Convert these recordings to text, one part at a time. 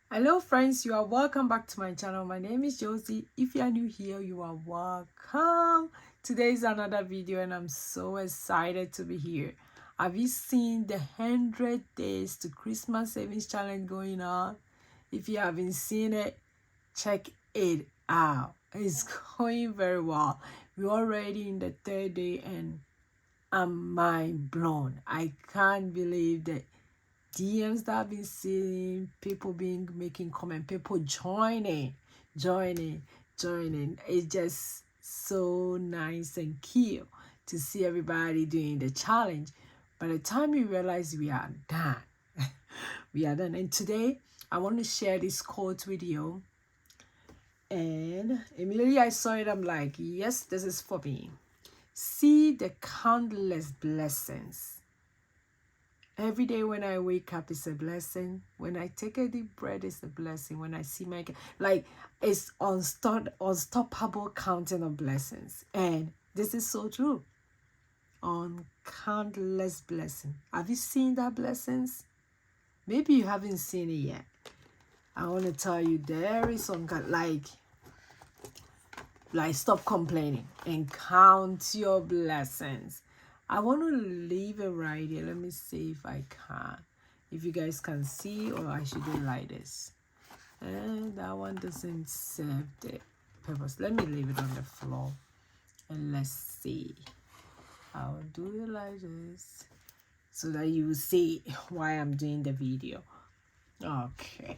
Hello friends, you are welcome back to my channel. My name is Josy. If you are new here, you are welcome. Today is another video and I'm so excited to be here. Have you seen the 100 days to Christmas savings challenge going on? If you haven't seen it, check it out. It's going very well. We're already in the third day and I'm mind blown. I can't believe that DMs that I've been seeing, people making comment, people joining. It's just so nice and cute to see everybody doing the challenge. By the time you realize we are done, we are done. And today I want to share this quote with you. And immediately I saw it, I'm like, yes, this is for me. See the countless blessings. Every day when I wake up, it's a blessing. When I take a deep breath, it's a blessing. When I see my, it's unstoppable counting of blessings. And this is so true. On countless blessings. Have you seen that blessings? Maybe you haven't seen it yet. I want to tell you, there is some, stop complaining and count your blessings. I want to leave it right here. Let me see if I can. If you guys can see, or I should do it like this. And that one doesn't serve the purpose. Let me leave it on the floor. And let's see. I'll do it like this so that you will see why I'm doing the video. Okay.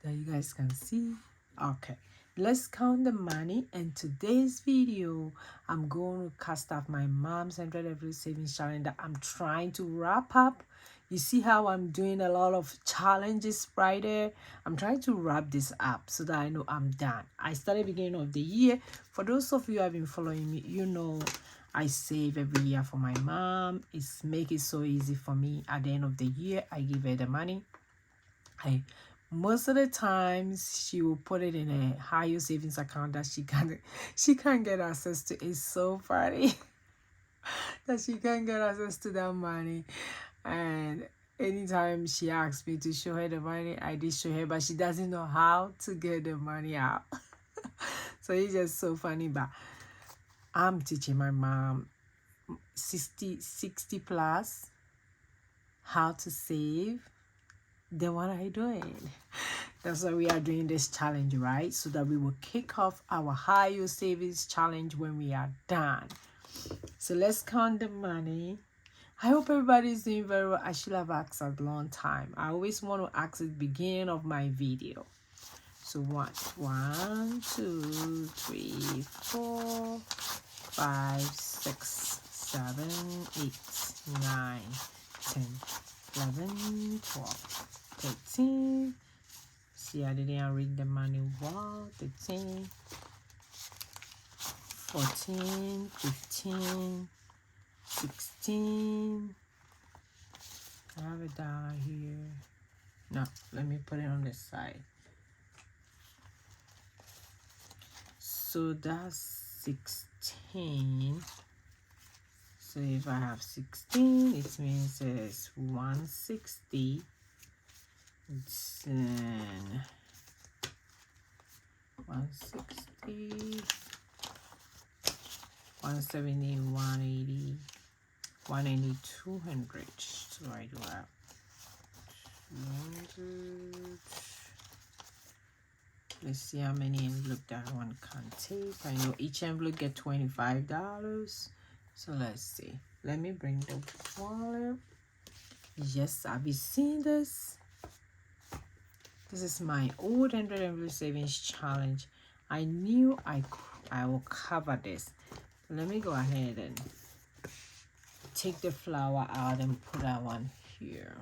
That you guys can see. Okay. Let's count the money. And today's video, I'm going to cast off my mom's 100 every savings challenge that I'm trying to wrap up. You see how I'm doing a lot of challenges right there? I'm trying to wrap this up so that I know I'm done. I started beginning of the year. For those of you who have been following me, you know I save every year for my mom. It's make it so easy for me. At the end of the year, I give her the money. Most of the times she will put it in a higher savings account that she can't get access to. It's so funny that she can't get access to that money. And anytime she asks me to show her the money, I did show her, but she doesn't know how to get the money out. So it's just so funny. But I'm teaching my mom 60 plus how to save. Then what are you doing? That's why we are doing this challenge, right? So that we will kick off our higher savings challenge when we are done. So let's count the money. I hope everybody's doing very well. I should have asked a long time. I always want to ask at the beginning of my video. So 1, 2, 3, 4, 5, 6, 7, 8, 9, 10, 11, 12. 13. See, I didn't read the money well. 13, 14, 15, 16. I have it down here. No, let me put it on this side. So that's 16. So if I have 16, it means it's 160. It's 160, 170, 180, 180, 200. So I do have 200. Let's see how many envelopes that one can take. I know each envelope get $25. So let's see. Let me bring the wallet. Yes, I've been seeing this. This is my old 100 envelope savings challenge. I knew I will cover this. Let me go ahead and take the flower out and put that one here.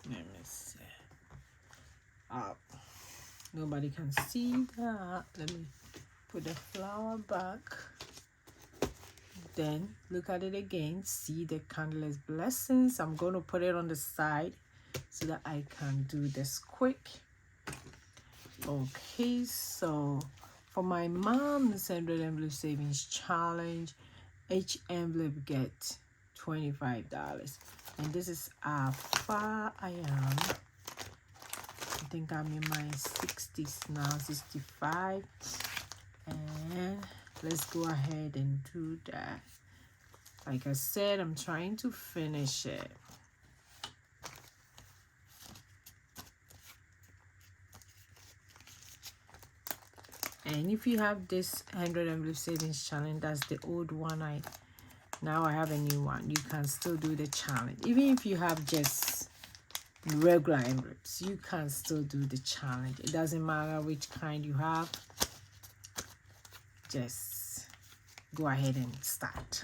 Let me see. Up. Nobody can see that. Let me put the flower back. Then look at it again. See the countless blessings. I'm going to put it on the side so that I can do this quick. Okay, so for my mom's 100 envelope savings challenge, each envelope get $25. And this is how far I am. I think I'm in my 60s now, 65. And let's go ahead and do that. Like I said, I'm trying to finish it. And if you have this 100 envelope savings challenge, that's the old one. Now I have a new one. You can still do the challenge. Even if you have just regular envelopes, you can still do the challenge. It doesn't matter which kind you have. Just go ahead and start.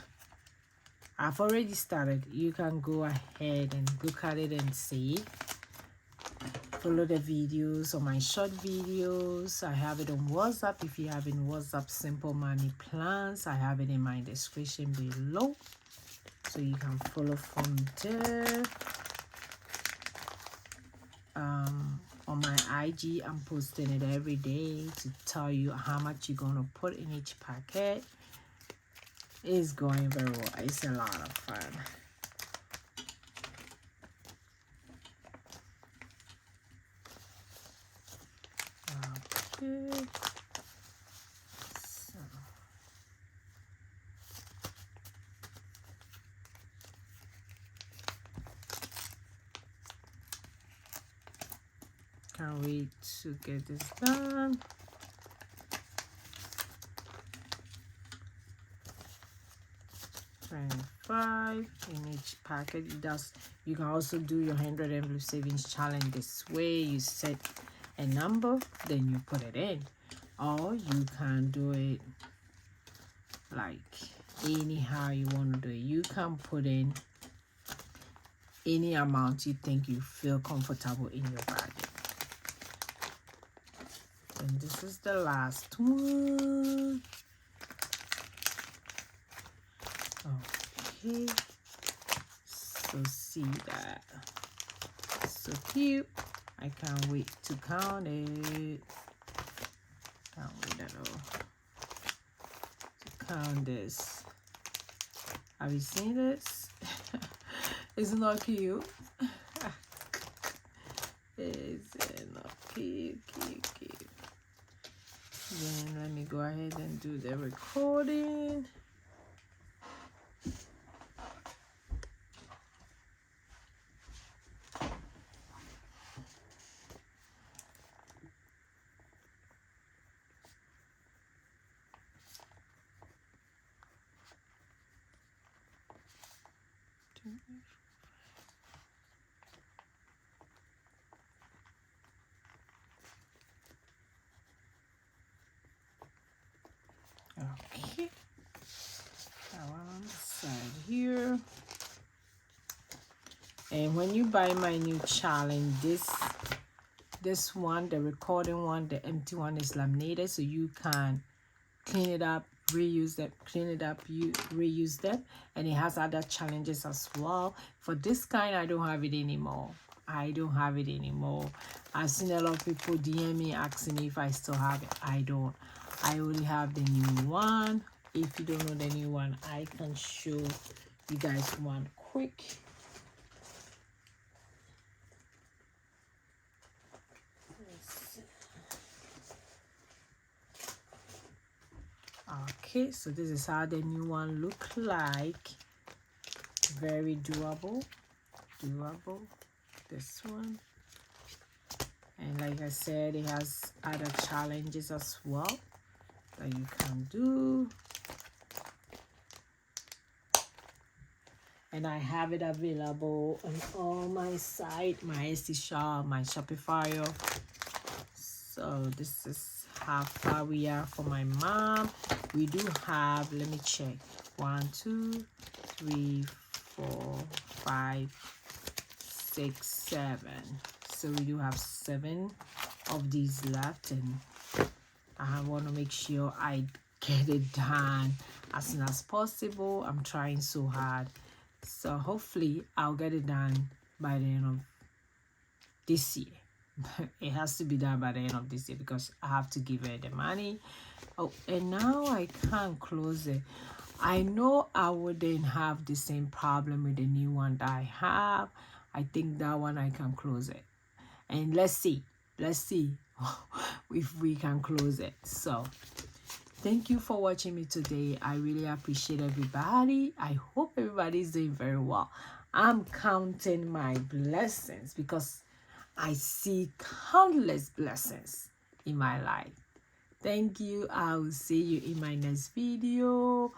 I've already started. You can go ahead and look at it and see. Follow the videos on my short videos. I have it on WhatsApp. If you have in WhatsApp simple money plans, I have it in my description below, so you can follow from there. On my IG, I'm posting it every day to tell you how much you're gonna put in each packet. It's going very well. It's a lot of fun. Okay. So can't wait to get this done. $25 in each packet. You can also do your 100 envelope savings challenge this way. You set a number, then you put it in, or you can do it like anyhow you want to do it. You can put in any amount you think you feel comfortable in your budget. And this is the last one. Okay, so see that, so cute. I can't wait to count it. Can't wait at all to count this. Have you seen this? It's not cute. It's not cute. Then let me go ahead and do the recording. Okay, that one on the side here. And when you buy my new challenge, this one, the recording one, the empty one, is laminated, so you can clean it up, reuse them, clean it up, you reuse them. And it has other challenges as well. For this kind, I don't have it anymore. I've seen a lot of people DM me asking me if I still have it. I don't. I only have the new one. If you don't know the new one, I can show you guys one quick. Okay, so this is how the new one look like. Very doable. This one. And like I said, it has other challenges as well that you can do. And I have it available on all my site, my Etsy shop, my Shopify. So this is how far we are for my mom. We do have, let me check, 1 2 3 4 5 6 7. So we do have 7 of these left, and I want to make sure I get it done as soon as possible. I'm trying so hard, so hopefully I'll get it done by the end of this year. It has to be done by the end of this year because I have to give her the money. Oh, and now I can't close it. I know I wouldn't have the same problem with the new one that I have. I think that one I can close it. And let's see if we can close it. So thank you for watching me today. I really appreciate everybody. I hope everybody's doing very well. I'm counting my blessings because I see countless blessings in my life. Thank you. I will see you in my next video.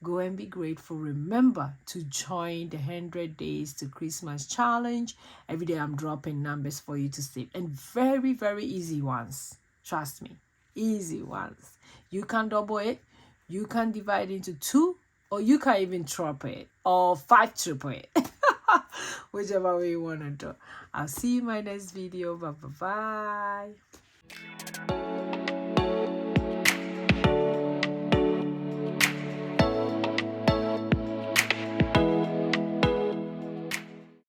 Go and be grateful. Remember to join the 100 days to Christmas challenge. Every day I'm dropping numbers for you to save, and very, very easy ones. Trust me, easy ones. You can double it, you can divide into 2, or you can even triple it, or 5 triple it. Whichever way you want to do. I'll see you in my next video. Bye bye.